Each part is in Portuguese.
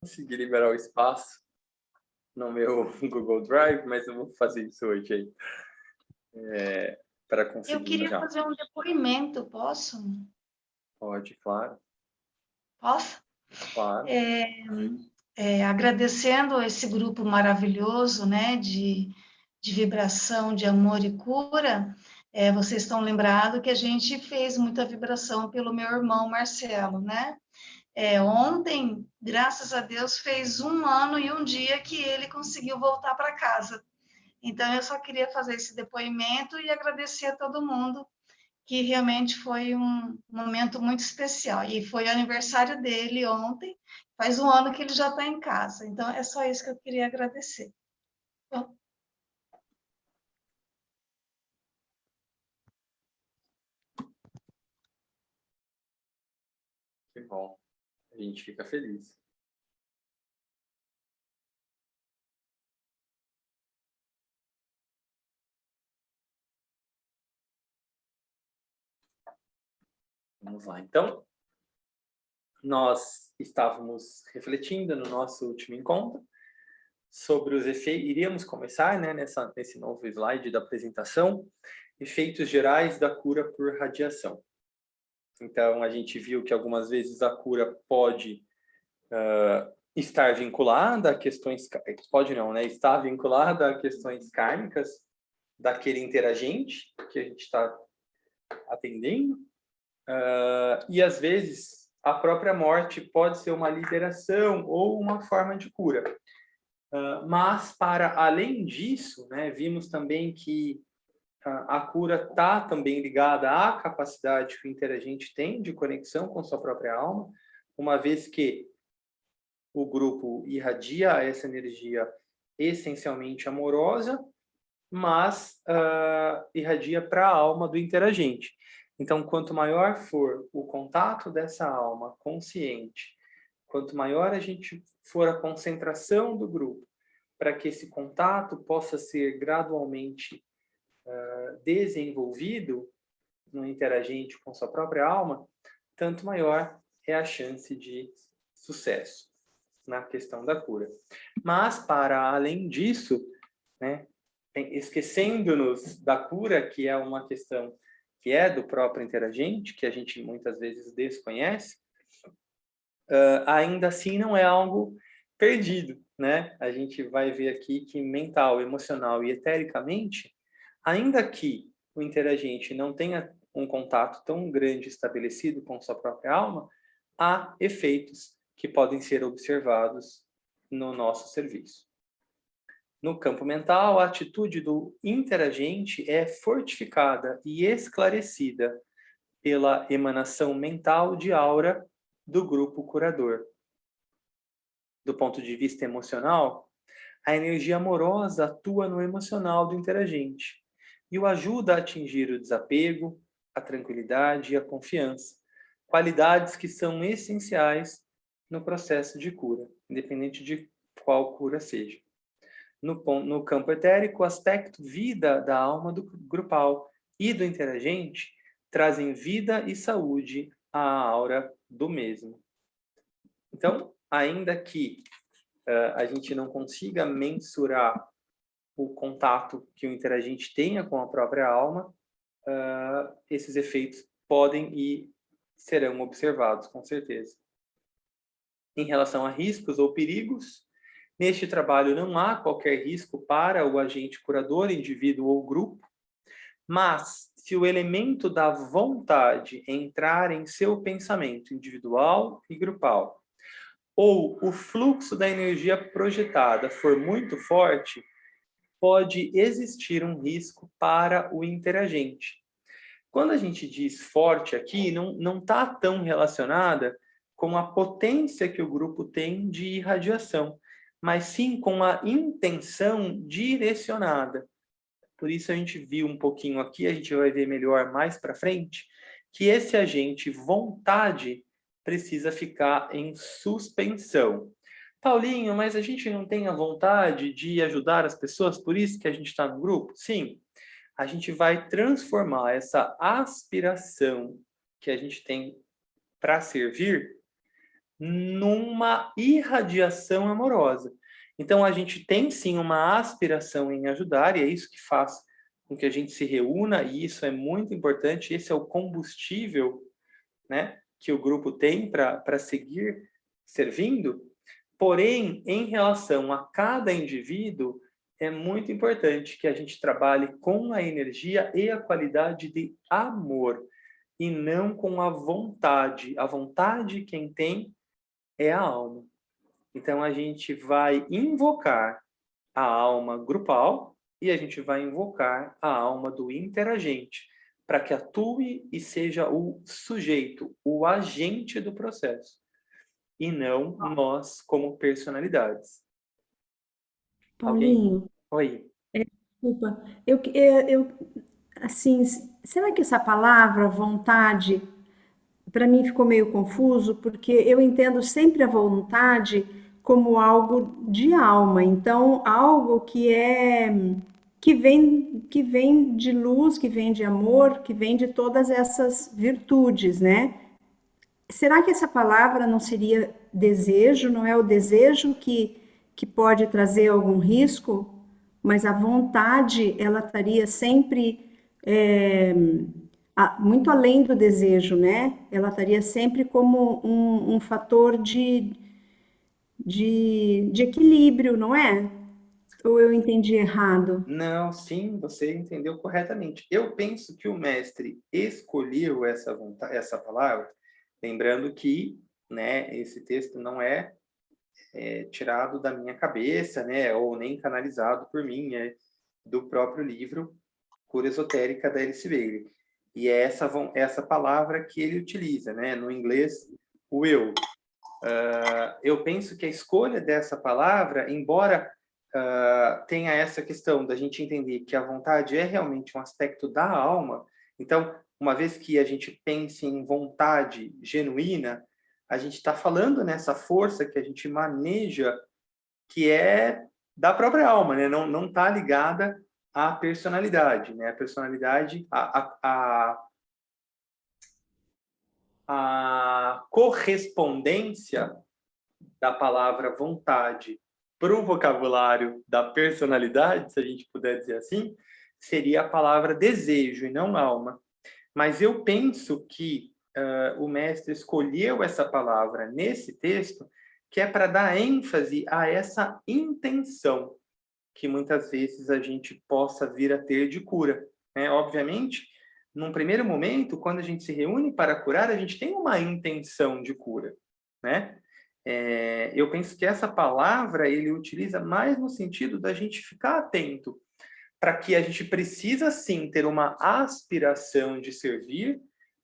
consegui liberar o espaço no meu Google Drive, mas eu vou fazer isso hoje aí. Para conseguir Eu queria já. fazer um depoimento, posso? Pode, claro. Posso? Claro. Agradecendo esse grupo maravilhoso, né, de vibração, de amor e cura, vocês estão lembrados que a gente fez muita vibração pelo meu irmão Marcelo, né? Ontem, graças a Deus, fez 1 ano e 1 dia que ele conseguiu voltar para casa. Então, eu só queria fazer esse depoimento e agradecer a todo mundo, que realmente foi um momento muito especial. E foi o aniversário dele ontem, faz 1 ano que ele já está em casa. Então, é só isso que eu queria agradecer. Bom, Que bom. A gente fica feliz. Vamos lá. Então, nós estávamos refletindo no nosso último encontro sobre os efeitos. Iríamos começar, né, nesse novo slide da apresentação, efeitos gerais da cura por radiação. Então, a gente viu que algumas vezes a cura pode estar vinculada a questões... Pode não, né? Está vinculada a questões kármicas daquele interagente que a gente está atendendo. E, às vezes, a própria morte pode ser uma liberação ou uma forma de cura. Mas, para além disso, né, vimos também que a cura está também ligada à capacidade que o interagente tem de conexão com sua própria alma, uma vez que o grupo irradia essa energia essencialmente amorosa, mas irradia para a alma do interagente. Então, quanto maior for o contato dessa alma consciente, quanto maior a gente for a concentração do grupo, para que esse contato possa ser gradualmente desenvolvido no interagente com sua própria alma, tanto maior é a chance de sucesso na questão da cura. Mas, para além disso, né, esquecendo-nos da cura, que é uma questão que é do próprio interagente, que a gente muitas vezes desconhece, ainda assim não é algo perdido, né? A gente vai ver aqui que mental, emocional e etericamente, ainda que o interagente não tenha um contato tão grande estabelecido com sua própria alma, há efeitos que podem ser observados no nosso serviço. No campo mental, a atitude do interagente é fortificada e esclarecida pela emanação mental de aura do grupo curador. Do ponto de vista emocional, a energia amorosa atua no emocional do interagente e o ajuda a atingir o desapego, a tranquilidade e a confiança, qualidades que são essenciais no processo de cura, independente de qual cura seja. No campo etérico, o aspecto vida da alma do grupal e do interagente trazem vida e saúde à aura do mesmo. Então, ainda que a gente não consiga mensurar o contato que o interagente tenha com a própria alma, esses efeitos podem e serão observados, com certeza. Em relação a riscos ou perigos, neste trabalho não há qualquer risco para o agente curador, indivíduo ou grupo, mas se o elemento da vontade entrar em seu pensamento individual e grupal, ou o fluxo da energia projetada for muito forte, pode existir um risco para o interagente. Quando a gente diz forte aqui, não está tão relacionada com a potência que o grupo tem de irradiação, mas sim com a intenção direcionada. Por isso a gente viu um pouquinho aqui, a gente vai ver melhor mais para frente, que esse agente vontade precisa ficar em suspensão. Paulinho, mas a gente não tem a vontade de ajudar as pessoas, por isso que a gente está no grupo? Sim, a gente vai transformar essa aspiração que a gente tem para servir numa irradiação amorosa. Então, a gente tem sim uma aspiração em ajudar, e é isso que faz com que a gente se reúna, e isso é muito importante, esse é o combustível, né, que o grupo tem para seguir servindo. Porém, em relação a cada indivíduo, é muito importante que a gente trabalhe com a energia e a qualidade de amor, e não com a vontade. A vontade, quem tem, é a alma. Então, a gente vai invocar a alma grupal e a gente vai invocar a alma do interagente, para que atue e seja o sujeito, o agente do processo, e não nós como personalidades. Alguém? Paulinho, Oi. desculpa, assim, será que essa palavra vontade, para mim ficou meio confuso, porque eu entendo sempre a vontade como algo de alma, então algo que vem de luz, que vem de amor, que vem de todas essas virtudes, né? Será que essa palavra não seria desejo? Não é o desejo que pode trazer algum risco? Mas a vontade, ela estaria sempre muito além do desejo, né? Ela estaria sempre como um fator de equilíbrio, não é? Ou eu entendi errado? Não, sim, você entendeu corretamente. Eu penso que o mestre escolheu essa palavra, lembrando que, né, esse texto não é tirado da minha cabeça, né, ou nem canalizado por mim, é do próprio livro Cura Esotérica da Alice Bailey. E é essa palavra que ele utiliza, né, no inglês, will. Eu penso que a escolha dessa palavra, embora tenha essa questão da gente entender que a vontade é realmente um aspecto da alma, então, uma vez que a gente pense em vontade genuína, a gente está falando nessa força que a gente maneja, que é da própria alma, né? Não está ligada à personalidade, né? A personalidade, a correspondência da palavra vontade para o vocabulário da personalidade, se a gente puder dizer assim, seria a palavra desejo e não alma. Mas eu penso que o mestre escolheu essa palavra nesse texto, que é para dar ênfase a essa intenção que muitas vezes a gente possa vir a ter de cura, né? Obviamente, num primeiro momento, quando a gente se reúne para curar, a gente tem uma intenção de cura, né? Eu penso que essa palavra ele utiliza mais no sentido da gente ficar atento para que a gente precisa sim ter uma aspiração de servir,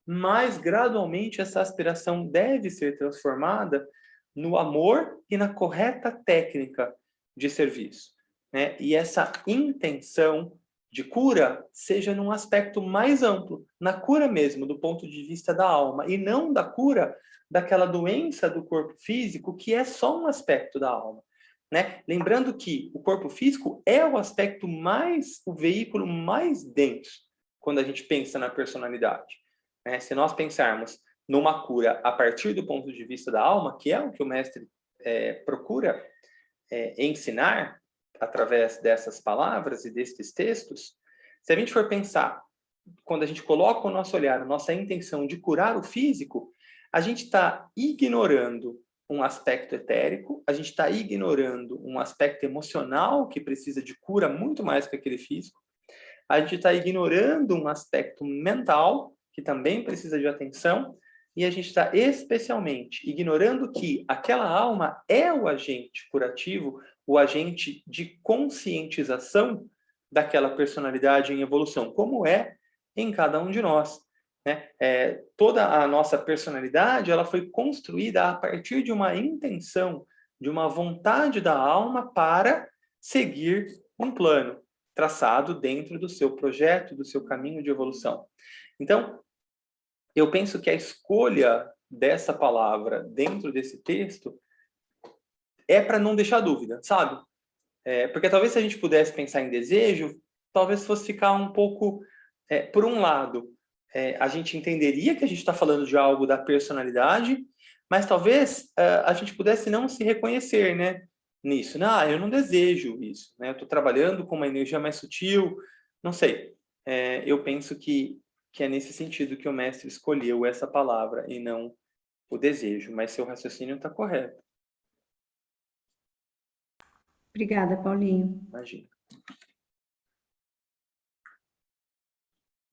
mas gradualmente essa aspiração deve ser transformada no amor e na correta técnica de serviço, né? E essa intenção de cura seja num aspecto mais amplo, na cura mesmo, do ponto de vista da alma, e não da cura daquela doença do corpo físico, que é só um aspecto da alma, né? Lembrando que o corpo físico é o veículo mais denso quando a gente pensa na personalidade, né? Se nós pensarmos numa cura a partir do ponto de vista da alma, que é o que o mestre procura ensinar através dessas palavras e destes textos, se a gente for pensar, quando a gente coloca o nosso olhar, a nossa intenção de curar o físico, a gente está ignorando um aspecto etérico, a gente está ignorando um aspecto emocional que precisa de cura muito mais que aquele físico, a gente está ignorando um aspecto mental que também precisa de atenção, e a gente está especialmente ignorando que aquela alma é o agente curativo, o agente de conscientização daquela personalidade em evolução, como é em cada um de nós, né? Toda a nossa personalidade ela foi construída a partir de uma intenção, de uma vontade da alma para seguir um plano traçado dentro do seu projeto, do seu caminho de evolução. Então, eu penso que a escolha dessa palavra dentro desse texto é para não deixar dúvida, sabe? Porque talvez se a gente pudesse pensar em desejo, talvez fosse ficar um pouco... por um lado, a gente entenderia que a gente está falando de algo da personalidade, Mas talvez a gente pudesse não se reconhecer, né, nisso. Não, eu não desejo isso, né? Eu estou trabalhando com uma energia mais sutil, não sei. Eu penso que é nesse sentido que o mestre escolheu essa palavra e não o desejo, mas seu raciocínio está correto, Obrigada, Paulinho. imagina.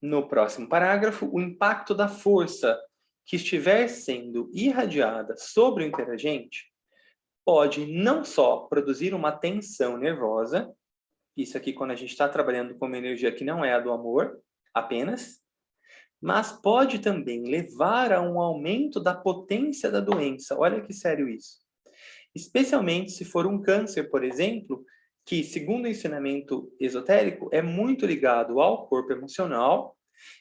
No próximo parágrafo, o impacto da força que estiver sendo irradiada sobre o interagente pode não só produzir uma tensão nervosa, isso aqui quando a gente está trabalhando com uma energia que não é a do amor, apenas, mas pode também levar a um aumento da potência da doença. Olha que sério isso. Especialmente se for um câncer, por exemplo, que, segundo o ensinamento esotérico, é muito ligado ao corpo emocional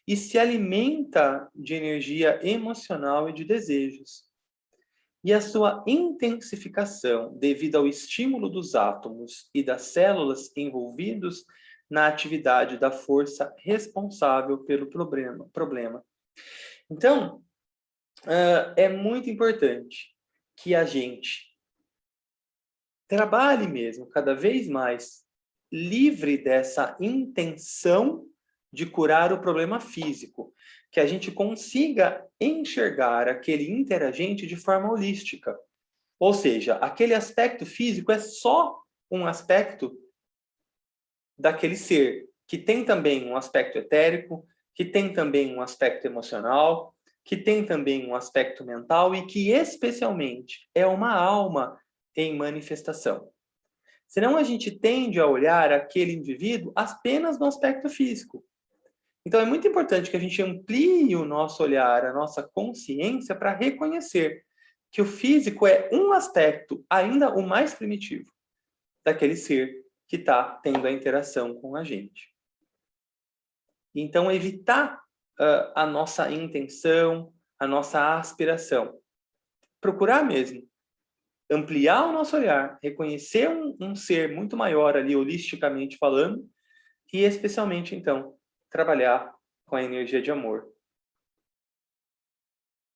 e se alimenta de energia emocional e de desejos. E a sua intensificação, devido ao estímulo dos átomos e das células envolvidos na atividade da força responsável pelo problema. Então, é muito importante que a gente trabalhe mesmo cada vez mais livre dessa intenção de curar o problema físico, que a gente consiga enxergar aquele interagente de forma holística. Ou seja, aquele aspecto físico é só um aspecto daquele ser, que tem também um aspecto etérico, que tem também um aspecto emocional, que tem também um aspecto mental e que especialmente é uma alma em manifestação. Senão a gente tende a olhar aquele indivíduo apenas no aspecto físico. Então é muito importante que a gente amplie o nosso olhar, a nossa consciência para reconhecer que o físico é um aspecto, ainda o mais primitivo, daquele ser que está tendo a interação com a gente. Então evitar a nossa intenção, a nossa aspiração. Procurar mesmo ampliar o nosso olhar, reconhecer um ser muito maior ali, holisticamente falando, e especialmente, então, trabalhar com a energia de amor.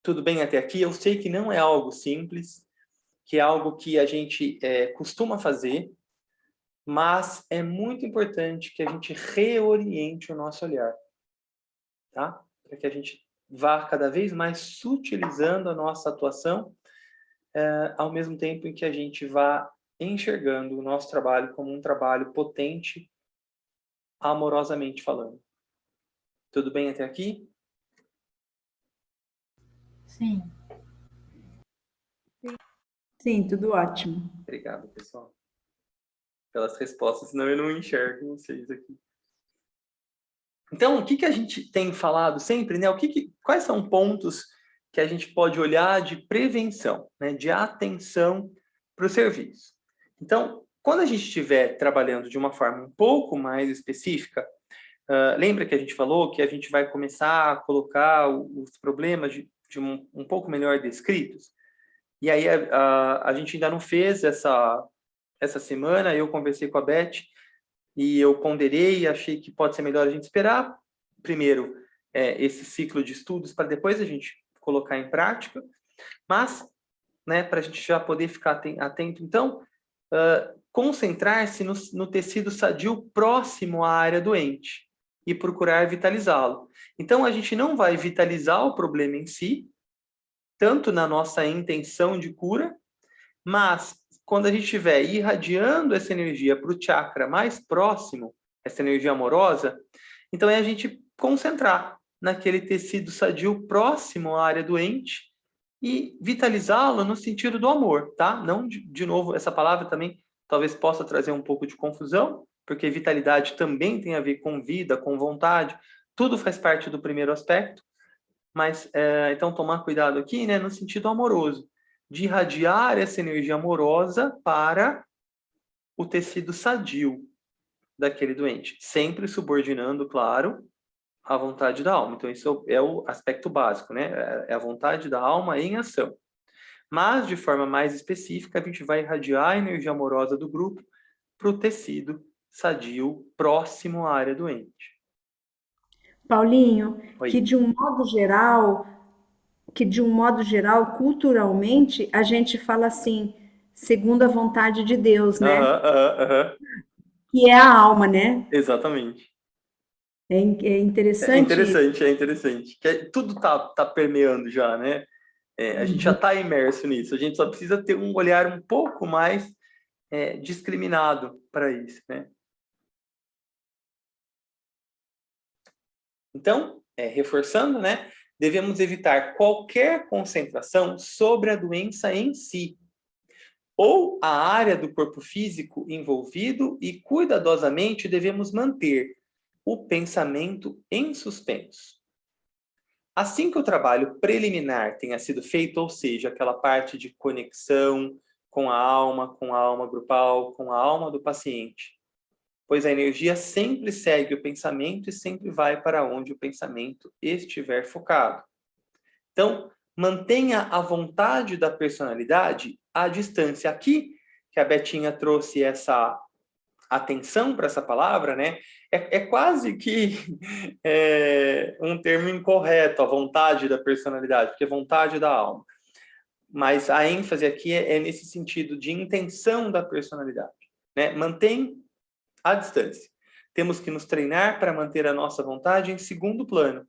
Tudo bem até aqui? Eu sei que não é algo simples, que é algo que a gente costuma fazer, mas é muito importante que a gente reoriente o nosso olhar, tá? Para que a gente vá cada vez mais sutilizando a nossa atuação, ao mesmo tempo em que a gente vá enxergando o nosso trabalho como um trabalho potente, amorosamente falando. Tudo bem até aqui? Sim. Sim, tudo ótimo. Obrigado, pessoal, pelas respostas, senão eu não enxergo vocês aqui. Então, o que a gente tem falado sempre, né? Quais são pontos que a gente pode olhar de prevenção, né? De atenção para o serviço? Então, quando a gente estiver trabalhando de uma forma um pouco mais específica, lembra que a gente falou que a gente vai começar a colocar os problemas de um pouco melhor descritos? E aí a gente ainda não fez essa semana, eu conversei com a Beth, e eu ponderei, achei que pode ser melhor a gente esperar primeiro esse ciclo de estudos para depois a gente colocar em prática, mas, né, para a gente já poder ficar atento, então, concentrar-se no tecido sadio próximo à área doente e procurar vitalizá-lo. Então, a gente não vai vitalizar o problema em si, tanto na nossa intenção de cura, mas quando a gente estiver irradiando essa energia para o chakra mais próximo, essa energia amorosa, então é a gente concentrar naquele tecido sadio próximo à área doente e vitalizá-lo no sentido do amor, tá? Não, de novo, essa palavra também talvez possa trazer um pouco de confusão, porque vitalidade também tem a ver com vida, com vontade, tudo faz parte do primeiro aspecto, mas então tomar cuidado aqui, né, no sentido amoroso, de irradiar essa energia amorosa para o tecido sadio daquele doente, sempre subordinando, claro, a vontade da alma. Então, isso é o aspecto básico, né? É a vontade da alma em ação. Mas, de forma mais específica, a gente vai irradiar a energia amorosa do grupo para o tecido sadio próximo à área doente. Paulinho, Oi. que de um modo geral, que de um modo geral, culturalmente, a gente fala assim, segundo a vontade de Deus, né? Aham, aham, aham. Que é a alma, né? Exatamente. É É interessante isso. interessante, é interessante. Tudo tá permeando já, né? A gente já Uhum. está imerso nisso. A gente só precisa ter um olhar um pouco mais discriminado para isso, né? Então, reforçando, né? Devemos evitar qualquer concentração sobre a doença em si, ou a área do corpo físico envolvido, e cuidadosamente devemos manter o pensamento em suspenso. Assim que o trabalho preliminar tenha sido feito, ou seja, aquela parte de conexão com a alma grupal, com a alma do paciente, pois a energia sempre segue o pensamento e sempre vai para onde o pensamento estiver focado. Então, mantenha a vontade da personalidade à distância. Aqui, que a Betinha trouxe essa atenção para essa palavra, né? É quase que um termo incorreto, a vontade da personalidade, porque é vontade da alma. Mas a ênfase aqui é nesse sentido de intenção da personalidade, né? Mantém à distância. Temos que nos treinar para manter a nossa vontade em segundo plano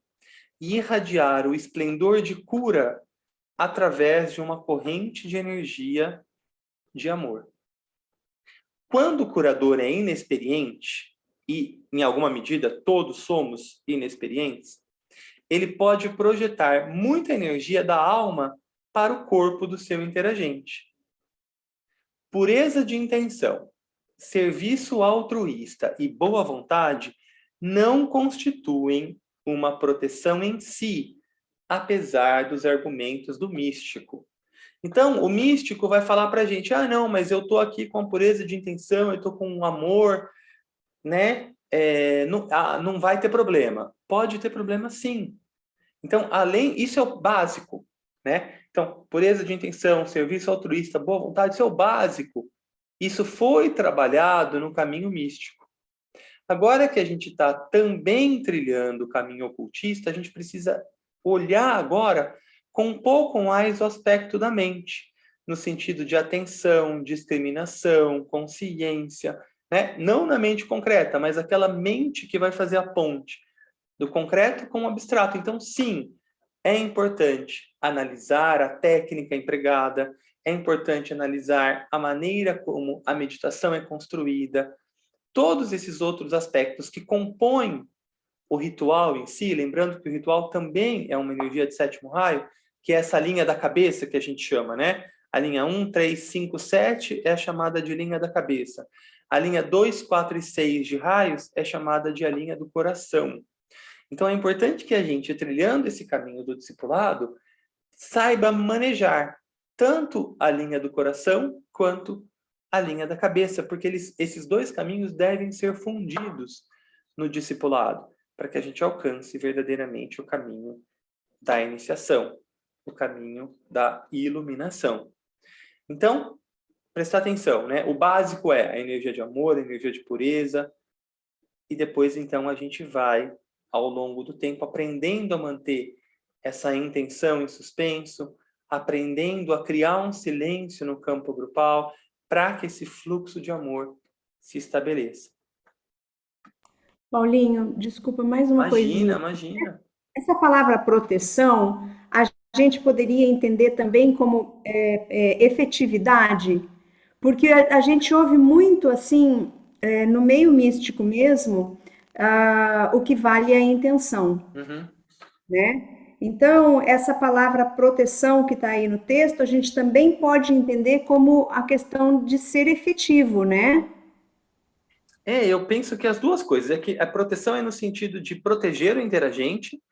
e irradiar o esplendor de cura através de uma corrente de energia de amor. Quando o curador é inexperiente, e em alguma medida todos somos inexperientes, ele pode projetar muita energia da alma para o corpo do seu interagente. Pureza de intenção, serviço altruísta e boa vontade não constituem uma proteção em si, apesar dos argumentos do místico. Então, o místico vai falar para a gente, não, mas eu estou aqui com a pureza de intenção, eu estou com um amor, né? Não vai ter problema. Pode ter problema, sim. Então, isso é o básico, né? Então, pureza de intenção, serviço altruísta, boa vontade, isso é o básico. Isso foi trabalhado no caminho místico. Agora que a gente está também trilhando o caminho ocultista, a gente precisa olhar agora com um pouco mais o aspecto da mente, no sentido de atenção, discriminação, consciência, né? Não na mente concreta, mas aquela mente que vai fazer a ponte do concreto com o abstrato. Então, sim, é importante analisar a técnica empregada, é importante analisar a maneira como a meditação é construída, todos esses outros aspectos que compõem o ritual em si, lembrando que o ritual também é uma energia de sétimo raio, que é essa linha da cabeça que a gente chama, né? A linha 1, 3, 5, 7 é a chamada de linha da cabeça. A linha 2, 4 e 6 de raios é chamada de a linha do coração. Então é importante que a gente, trilhando esse caminho do discipulado, saiba manejar tanto a linha do coração quanto a linha da cabeça, porque esses dois caminhos devem ser fundidos no discipulado, para que a gente alcance verdadeiramente o caminho da iniciação, o caminho da iluminação. Então, prestar atenção, né? O básico é a energia de amor, a energia de pureza, e depois, então, a gente vai, ao longo do tempo, aprendendo a manter essa intenção em suspenso, aprendendo a criar um silêncio no campo grupal, para que esse fluxo de amor se estabeleça. Paulinho, desculpa, mais uma Imagina, coisinha. imagina. Essa palavra proteção, a gente poderia entender também como efetividade, porque a gente ouve muito assim, no meio místico mesmo, o que vale é a intenção, Uhum. né? Então, essa palavra proteção que está aí no texto, a gente também pode entender como a questão de ser efetivo, né? Eu penso que as duas coisas. É que a proteção é no sentido de proteger o interagente,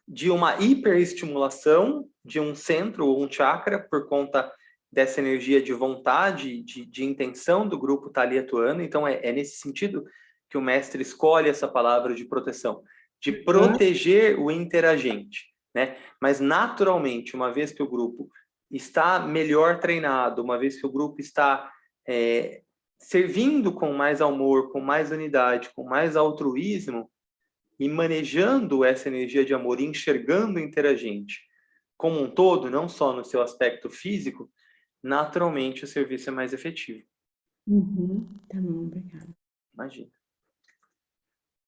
de uma hiperestimulação de um centro ou um chakra por conta dessa energia de vontade, de intenção do grupo estar ali atuando. Então, é nesse sentido que o mestre escolhe essa palavra de proteção, de proteger o interagente, né? Mas, naturalmente, uma vez que o grupo está melhor treinado, uma vez que o grupo está servindo com mais amor, com mais unidade, com mais altruísmo, e manejando essa energia de amor, enxergando o interagente como um todo, não só no seu aspecto físico, naturalmente o serviço é mais efetivo. Tá bom, obrigada. Imagina.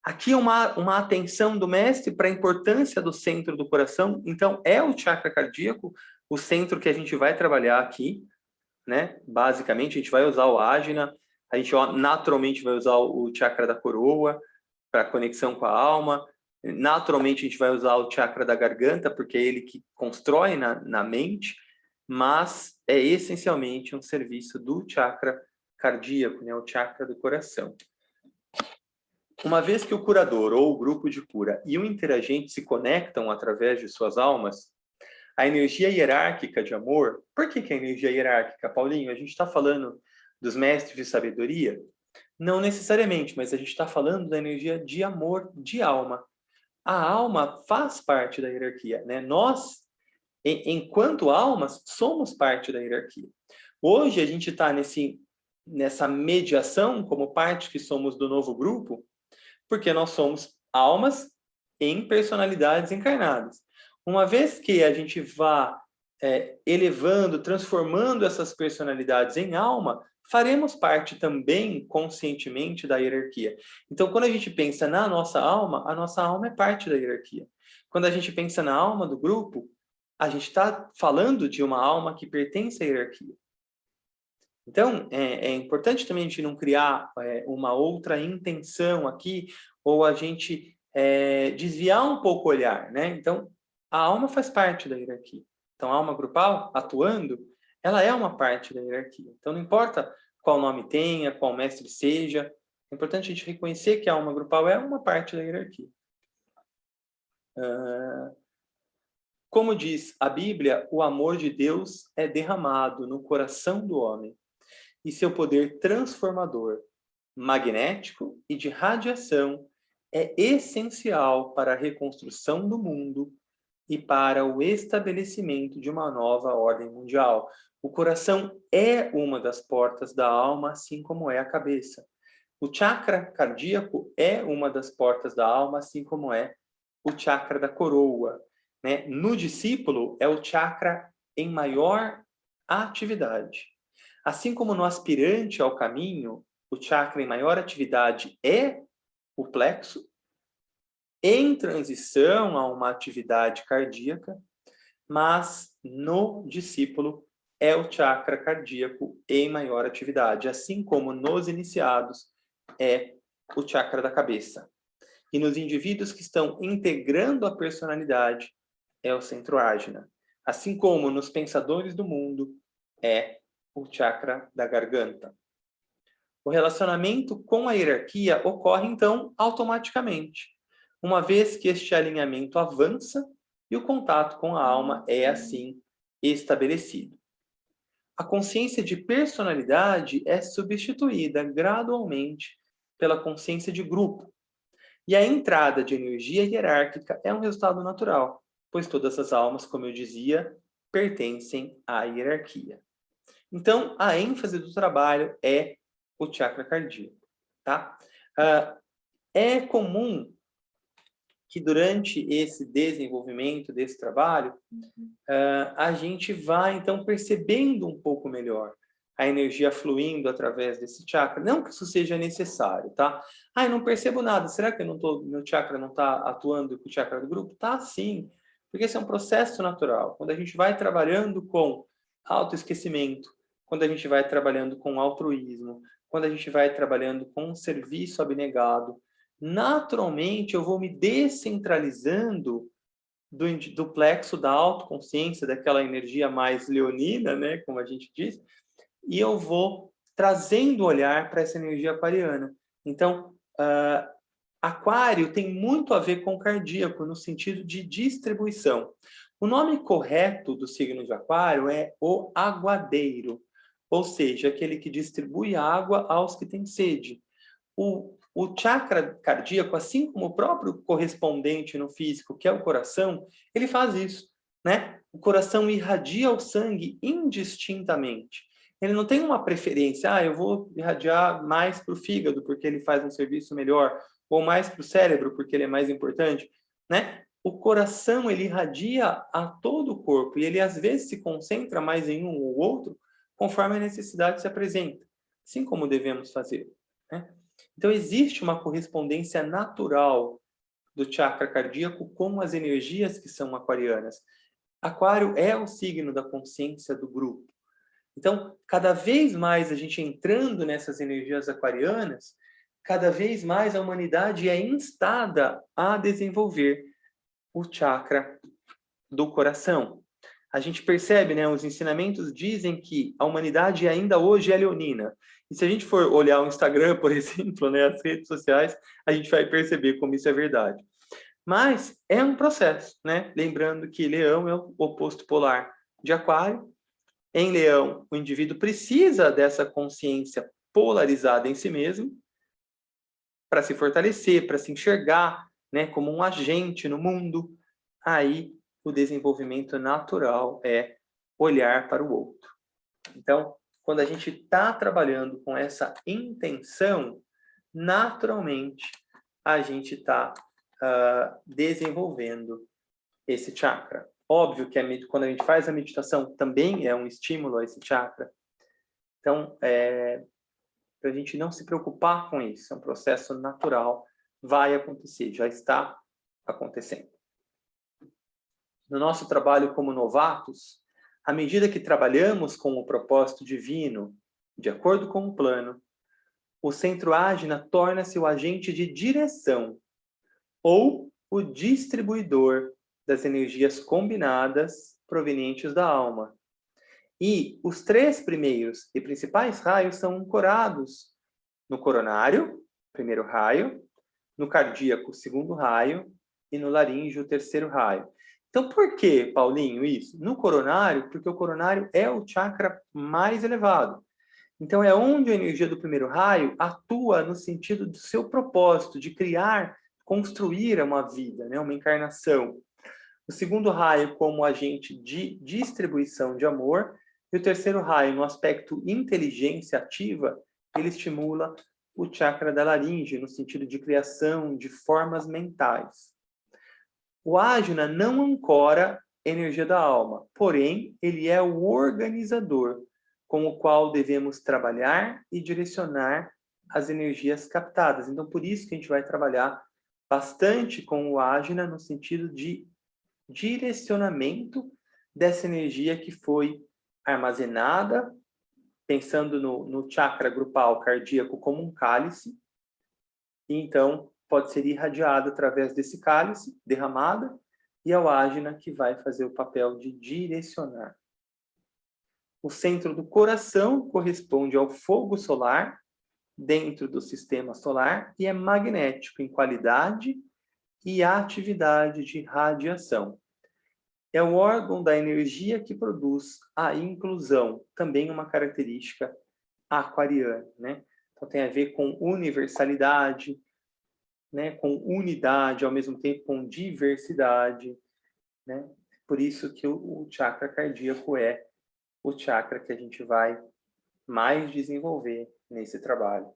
Aqui uma atenção do mestre para a importância do centro do coração. Então, é o chakra cardíaco, o centro que a gente vai trabalhar aqui, né? Basicamente, a gente vai usar o ágina, a gente naturalmente vai usar o chakra da coroa para conexão com a alma. Naturalmente, a gente vai usar o chakra da garganta, porque é ele que constrói na mente, mas é essencialmente um serviço do chakra cardíaco, né? O chakra do coração. Uma vez que o curador ou o grupo de cura e o interagente se conectam através de suas almas, a energia hierárquica de amor... Por que a energia hierárquica, Paulinho? A gente está falando dos mestres de sabedoria? Não necessariamente, mas a gente está falando da energia de amor, de alma. A alma faz parte da hierarquia, né? Nós, enquanto almas, somos parte da hierarquia. Hoje a gente está nessa mediação como parte que somos do novo grupo, porque nós somos almas em personalidades encarnadas. Uma vez que a gente vá elevando, transformando essas personalidades em alma, faremos parte também conscientemente da hierarquia. Então, quando a gente pensa na nossa alma, a nossa alma é parte da hierarquia. Quando a gente pensa na alma do grupo, a gente está falando de uma alma que pertence à hierarquia. Então, é importante também a gente não criar uma outra intenção aqui, ou a gente desviar um pouco o olhar, né? Então, a alma faz parte da hierarquia. Então, a alma grupal, atuando, ela é uma parte da hierarquia. Então, não importa qual nome tenha, qual mestre seja, é importante a gente reconhecer que a alma grupal é uma parte da hierarquia. Como diz a Bíblia, o amor de Deus é derramado no coração do homem, e seu poder transformador, magnético e de radiação é essencial para a reconstrução do mundo e para o estabelecimento de uma nova ordem mundial. O coração é uma das portas da alma, assim como é a cabeça. O chakra cardíaco é uma das portas da alma, assim como é o chakra da coroa, né? No discípulo, é o chakra em maior atividade. Assim como no aspirante ao caminho, o chakra em maior atividade é o plexo, em transição a uma atividade cardíaca, mas no discípulo é o chakra cardíaco em maior atividade, assim como nos iniciados é o chakra da cabeça. E nos indivíduos que estão integrando a personalidade é o centro ágina. Assim como nos pensadores do mundo é o chakra da garganta. O relacionamento com a hierarquia ocorre, então, automaticamente, uma vez que este alinhamento avança e o contato com a alma é, assim, estabelecido. A consciência de personalidade é substituída gradualmente pela consciência de grupo, e a entrada de energia hierárquica é um resultado natural, pois todas as almas, como eu dizia, pertencem à hierarquia. Então, a ênfase do trabalho é o chakra cardíaco, tá? É comum que durante esse desenvolvimento desse trabalho, a gente vá, então, percebendo um pouco melhor a energia fluindo através desse chakra. Não que isso seja necessário, tá? Eu não percebo nada. Será que meu chakra não está atuando com o chakra do grupo? Tá, sim. Porque esse é um processo natural. Quando a gente vai trabalhando com autoesquecimento, quando a gente vai trabalhando com altruísmo, quando a gente vai trabalhando com serviço abnegado, naturalmente eu vou me descentralizando do plexo da autoconsciência, daquela energia mais leonina, né, como a gente diz, e eu vou trazendo o olhar para essa energia aquariana. Então, aquário tem muito a ver com cardíaco, no sentido de distribuição. O nome correto do signo de aquário é o aguadeiro, ou seja, aquele que distribui água aos que têm sede. O chakra cardíaco, assim como o próprio correspondente no físico, que é o coração, ele faz isso, né? O coração irradia o sangue indistintamente. Ele não tem uma preferência, eu vou irradiar mais para o fígado, porque ele faz um serviço melhor, ou mais para o cérebro, porque ele é mais importante, né? o coração, ele irradia a todo o corpo, e ele às vezes se concentra mais em um ou outro, conforme a necessidade se apresenta, assim como devemos fazer, né? Então, existe uma correspondência natural do chakra cardíaco com as energias que são aquarianas. Aquário é o signo da consciência do grupo. Então, cada vez mais a gente entrando nessas energias aquarianas, cada vez mais a humanidade é instada a desenvolver o chakra do coração. A gente percebe, né, os ensinamentos dizem que a humanidade ainda hoje é leonina. E se a gente for olhar o Instagram, por exemplo, né, as redes sociais, a gente vai perceber como isso é verdade. Mas é um processo, né? Lembrando que Leão é o oposto polar de Aquário. Em Leão, o indivíduo precisa dessa consciência polarizada em si mesmo para se fortalecer, para se enxergar, né, como um agente no mundo. Aí o desenvolvimento natural é olhar para o outro. Então, quando a gente está trabalhando com essa intenção, naturalmente a gente está desenvolvendo esse chakra. Óbvio que quando a gente faz a meditação também é um estímulo a esse chakra. Então, para a gente não se preocupar com isso, é um processo natural, vai acontecer, já está acontecendo. No nosso trabalho como novatos, à medida que trabalhamos com o propósito divino, de acordo com o plano, o centro ágina torna-se o agente de direção ou o distribuidor das energias combinadas provenientes da alma. E os 3 primeiros e principais raios são ancorados no coronário, primeiro raio, no cardíaco, segundo raio, e no laríngeo, terceiro raio. Então, por que, Paulinho, isso? No coronário, porque o coronário é o chakra mais elevado. Então, é onde a energia do primeiro raio atua no sentido do seu propósito, de criar, construir uma vida, né? Uma encarnação. O segundo raio como agente de distribuição de amor, e o terceiro raio, no aspecto inteligência ativa, ele estimula o chakra da laringe, no sentido de criação de formas mentais. O ágina não ancora energia da alma, porém, ele é o organizador, com o qual devemos trabalhar e direcionar as energias captadas. Então, por isso que a gente vai trabalhar bastante com o ágina no sentido de direcionamento dessa energia que foi armazenada, pensando no chakra grupal cardíaco como um cálice, e então pode ser irradiada através desse cálice, derramada, e é o ágina que vai fazer o papel de direcionar. O centro do coração corresponde ao fogo solar, dentro do sistema solar, e é magnético em qualidade e atividade de radiação. É o órgão da energia que produz a inclusão, também uma característica aquariana, né? Então tem a ver com universalidade, né? Com unidade, ao mesmo tempo com diversidade, né? Por isso que o chakra cardíaco é o chakra que a gente vai mais desenvolver nesse trabalho.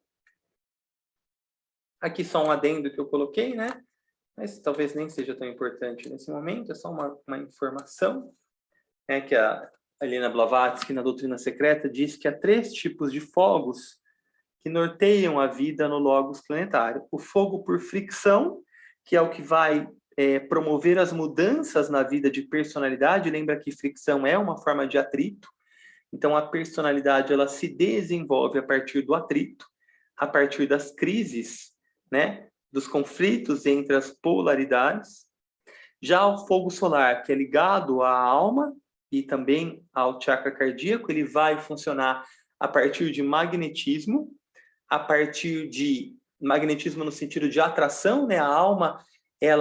Aqui só um adendo que eu coloquei, né? Mas talvez nem seja tão importante nesse momento, é só uma informação, né, que a Helena Blavatsky, na Doutrina Secreta, diz que há 3 tipos de fogos que norteiam a vida no logos planetário. O fogo por fricção, que é o que vai promover as mudanças na vida de personalidade. Lembra que fricção é uma forma de atrito, então a personalidade ela se desenvolve a partir do atrito, a partir das crises, né? Dos conflitos entre as polaridades. Já o fogo solar, que é ligado à alma e também ao chakra cardíaco, ele vai funcionar a partir de magnetismo, a partir de magnetismo no sentido de atração, né? A alma,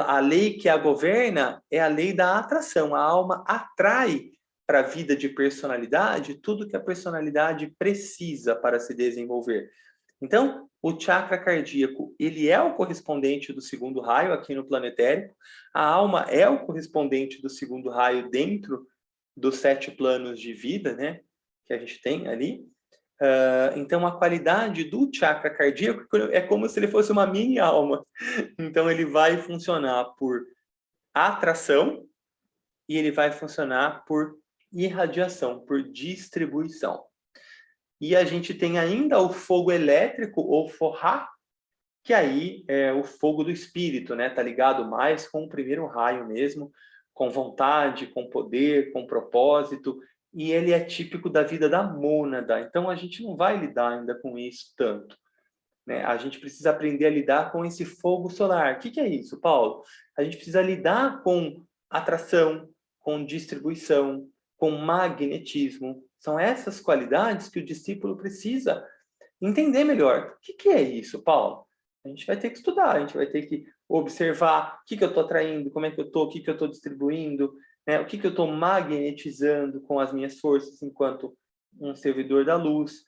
a lei que a governa é a lei da atração. A alma atrai para a vida de personalidade tudo que a personalidade precisa para se desenvolver. Então, o chakra cardíaco, ele é o correspondente do segundo raio aqui no planetérico. A alma é o correspondente do segundo raio dentro dos 7 planos de vida, né, que a gente tem ali. Então, a qualidade do chakra cardíaco é como se ele fosse uma mini alma. Então, ele vai funcionar por atração e ele vai funcionar por irradiação, por distribuição. E a gente tem ainda o fogo elétrico, ou forrá, que aí é o fogo do espírito, né? Tá ligado mais com o primeiro raio mesmo, com vontade, com poder, com propósito, e ele é típico da vida da mônada. Então a gente não vai lidar ainda com isso tanto, né? A gente precisa aprender a lidar com esse fogo solar. O que é isso, Paulo? A gente precisa lidar com atração, com distribuição, com magnetismo. São essas qualidades que o discípulo precisa entender melhor. O que é isso, Paulo? A gente vai ter que estudar, a gente vai ter que observar o que eu estou atraindo, como é que eu estou, o que eu estou distribuindo, né? O que eu estou magnetizando com as minhas forças enquanto um servidor da luz.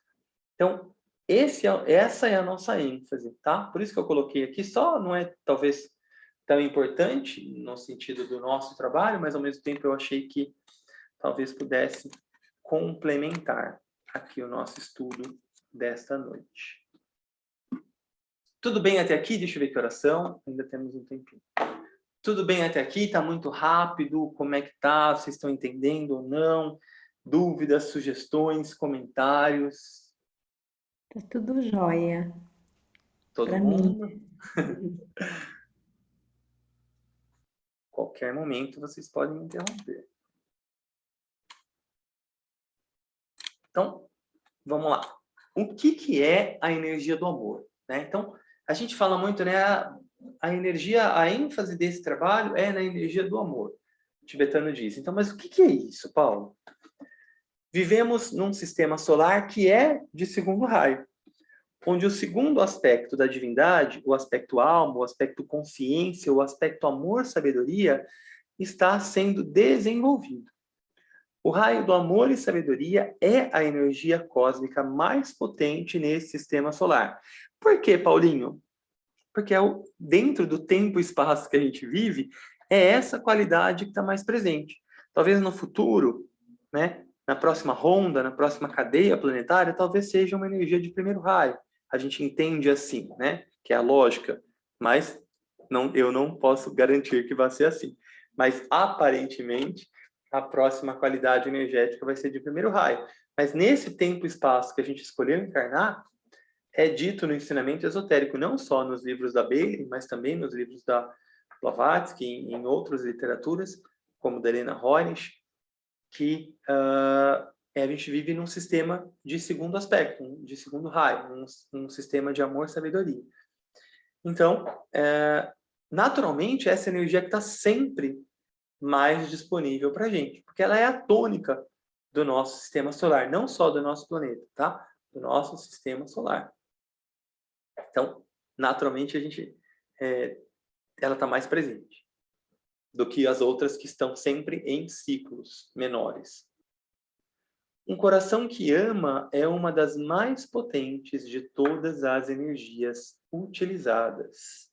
Então, essa é a nossa ênfase, tá? Por isso que eu coloquei aqui, só não é talvez tão importante no sentido do nosso trabalho, mas ao mesmo tempo eu achei que talvez pudesse complementar aqui o nosso estudo desta noite. Tudo bem até aqui? Deixa eu ver que oração. Ainda temos um tempinho. Tudo bem até aqui? Está muito rápido? Como é que tá? Vocês estão entendendo ou não? Dúvidas, sugestões, comentários? Tá tudo jóia. Todo Para mundo? mim. Qualquer momento vocês podem me interromper. Então, vamos lá. O que é a energia do amor? Né? Então, a gente fala muito, né? A energia, a ênfase desse trabalho é na energia do amor. O tibetano diz. Então, mas o que é isso, Paulo? Vivemos num sistema solar que é de segundo raio, onde o segundo aspecto da divindade, o aspecto alma, o aspecto consciência, o aspecto amor-sabedoria, está sendo desenvolvido. O raio do amor e sabedoria é a energia cósmica mais potente nesse sistema solar. Por quê, Paulinho? Porque dentro do tempo e espaço que a gente vive, é essa qualidade que está mais presente. Talvez no futuro, né, na próxima ronda, na próxima cadeia planetária, talvez seja uma energia de primeiro raio. A gente entende assim, né, que é a lógica, mas eu não posso garantir que vai ser assim. Mas, aparentemente, a próxima qualidade energética vai ser de primeiro raio. Mas nesse tempo e espaço que a gente escolheu encarnar, é dito no ensinamento esotérico, não só nos livros da Bailey, mas também nos livros da Blavatsky e em outras literaturas, como da Helena Hornish, que a gente vive num sistema de segundo aspecto, de segundo raio, um sistema de amor-sabedoria. Então, naturalmente, essa energia que está sempre mais disponível para a gente, porque ela é a tônica do nosso sistema solar, não só do nosso planeta, tá? Do nosso sistema solar. Então, naturalmente, ela está mais presente do que as outras que estão sempre em ciclos menores. Um coração que ama é uma das mais potentes de todas as energias utilizadas.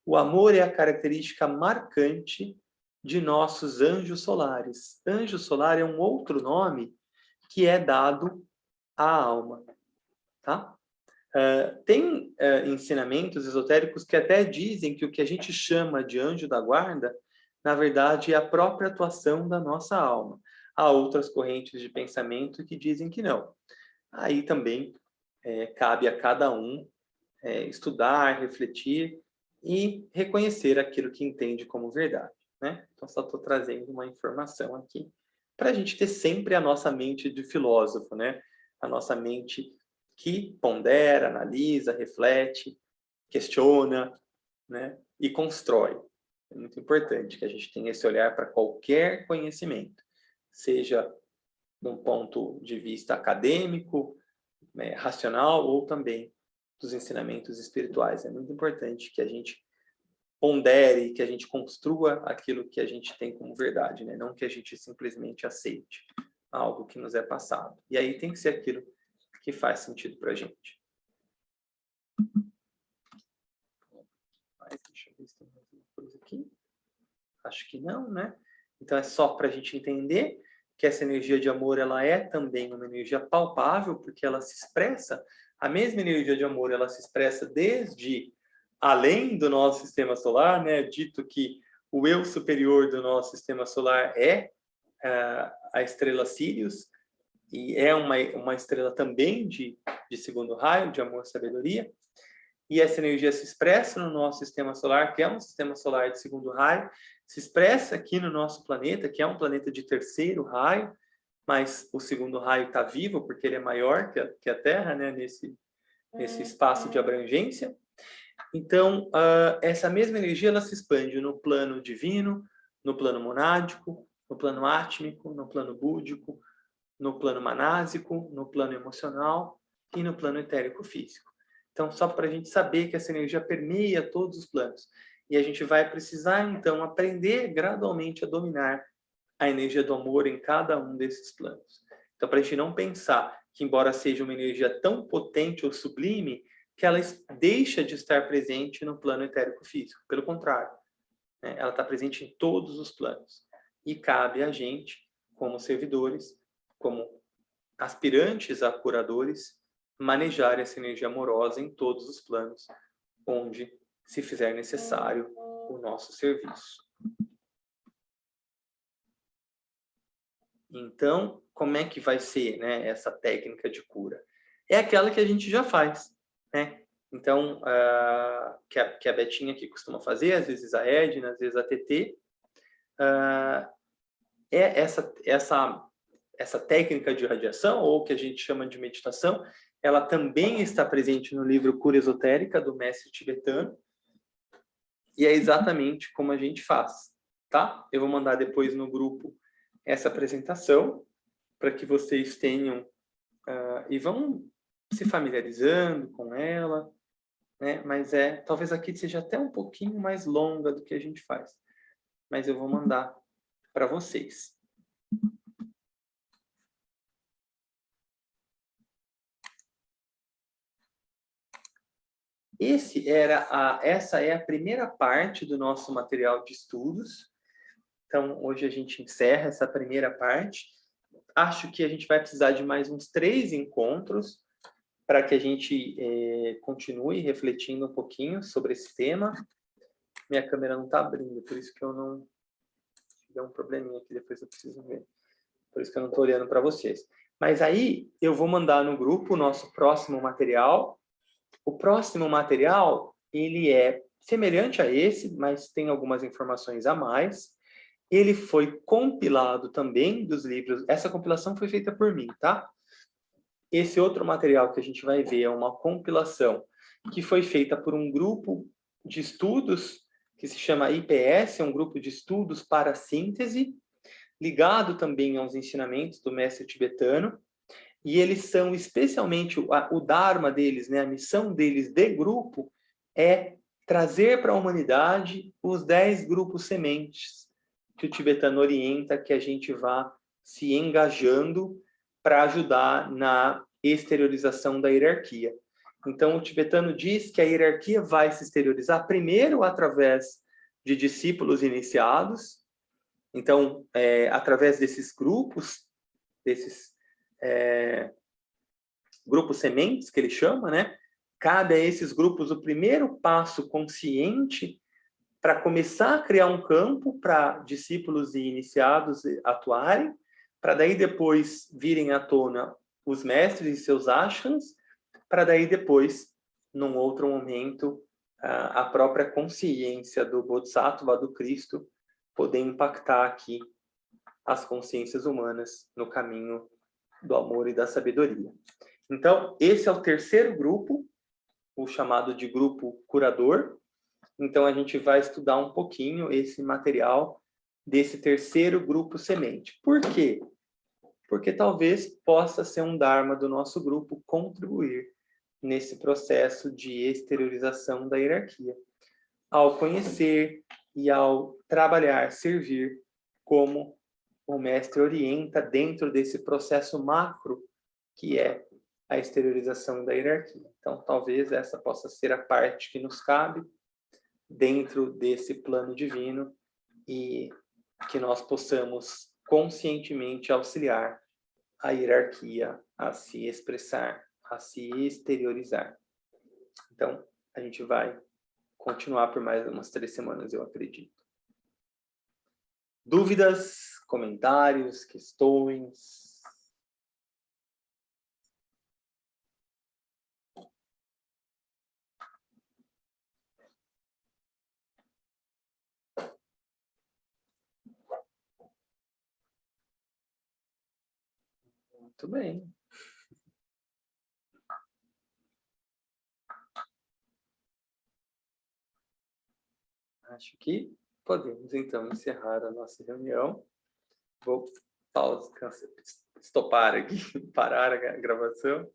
O amor é a característica marcante de nossos anjos solares. Anjo solar é um outro nome que é dado à alma, tá? Tem ensinamentos esotéricos que até dizem que o que a gente chama de anjo da guarda, na verdade, é a própria atuação da nossa alma. Há outras correntes de pensamento que dizem que não. Aí também cabe a cada um estudar, refletir e reconhecer aquilo que entende como verdade, né? Então, só estou trazendo uma informação aqui para a gente ter sempre a nossa mente de filósofo, né? A nossa mente que pondera, analisa, reflete, questiona, né? E constrói. É muito importante que a gente tenha esse olhar para qualquer conhecimento, seja de um ponto de vista acadêmico, racional, ou também dos ensinamentos espirituais. É muito importante que a gente pondere, que a gente construa aquilo que a gente tem como verdade, né? Não que a gente simplesmente aceite algo que nos é passado. E aí tem que ser aquilo que faz sentido para a gente. Mas deixa eu ver se tem mais uma coisa aqui. Acho que não, né? Então é só para a gente entender que essa energia de amor, ela é também uma energia palpável, porque ela se expressa, a mesma energia de amor, ela se expressa desde além do nosso sistema solar, né? Dito que o eu superior do nosso sistema solar é a estrela Sirius, e é uma estrela também de segundo raio, de amor e sabedoria, e essa energia se expressa no nosso sistema solar, que é um sistema solar de segundo raio, se expressa aqui no nosso planeta, que é um planeta de terceiro raio, mas o segundo raio está vivo, porque ele é maior que a Terra, né, nesse espaço de abrangência. Então, essa mesma energia ela se expande no plano divino, no plano monádico, no plano átmico, no plano búdico, no plano manásico, no plano emocional e no plano etérico-físico. Então, só para a gente saber que essa energia permeia todos os planos. E a gente vai precisar, então, aprender gradualmente a dominar a energia do amor em cada um desses planos. Então, para a gente não pensar que, embora seja uma energia tão potente ou sublime, que ela deixa de estar presente no plano etérico-físico. Pelo contrário, né? Ela está presente em todos os planos. E cabe a gente, como servidores, como aspirantes a curadores, manejar essa energia amorosa em todos os planos, onde se fizer necessário o nosso serviço. Então, como é que vai ser, né, essa técnica de cura? É aquela que a gente já faz, né? Então, que a Betinha aqui costuma fazer, às vezes a Edna, às vezes a TT, é essa técnica de radiação, ou que a gente chama de meditação, ela também está presente no livro Cura Esotérica, do mestre tibetano, e é exatamente como a gente faz, tá? Eu vou mandar depois no grupo essa apresentação, para que vocês tenham, e vão se familiarizando com ela, né? Mas talvez aqui seja até um pouquinho mais longa do que a gente faz, mas eu vou mandar para vocês. Essa é a primeira parte do nosso material de estudos. Então, hoje a gente encerra essa primeira parte. Acho que a gente vai precisar de mais uns 3 encontros para que a gente continue refletindo um pouquinho sobre esse tema. Minha câmera não está abrindo, por isso que eu não... Deu um probleminha aqui, depois eu preciso ver. Por isso que eu não estou olhando para vocês. Mas aí, eu vou mandar no grupo o nosso próximo material. O próximo material, ele é semelhante a esse, mas tem algumas informações a mais. Ele foi compilado também dos livros. Essa compilação foi feita por mim, tá? Esse outro material que a gente vai ver é uma compilação que foi feita por um grupo de estudos que se chama IPS, é um grupo de estudos para a síntese, ligado também aos ensinamentos do mestre tibetano. E eles são especialmente, o dharma deles, né, a missão deles de grupo, é trazer para a humanidade os 10 grupos sementes que o tibetano orienta que a gente vá se engajando para ajudar na exteriorização da hierarquia. Então, o tibetano diz que a hierarquia vai se exteriorizar primeiro através de discípulos iniciados. Então, através desses grupos, grupos sementes, que ele chama, né? Cabe a esses grupos o primeiro passo consciente para começar a criar um campo para discípulos e iniciados atuarem, para daí depois virem à tona os mestres e seus ashrams, para daí depois, num outro momento, a própria consciência do Bodhisattva, do Cristo, poder impactar aqui as consciências humanas no caminho do amor e da sabedoria. Então, esse é o terceiro grupo, o chamado de grupo curador. Então, a gente vai estudar um pouquinho esse material desse terceiro grupo semente. Por quê? Porque talvez possa ser um dharma do nosso grupo contribuir nesse processo de exteriorização da hierarquia, ao conhecer e ao trabalhar, servir como o mestre orienta dentro desse processo macro que é a exteriorização da hierarquia. Então, talvez essa possa ser a parte que nos cabe dentro desse plano divino e que nós possamos conscientemente auxiliar a hierarquia a se expressar, a se exteriorizar. Então, a gente vai continuar por mais umas 3 semanas, eu acredito. Dúvidas, comentários, questões? Muito bem. Acho que podemos, então, encerrar a nossa reunião. Vou estopar aqui, parar a gravação.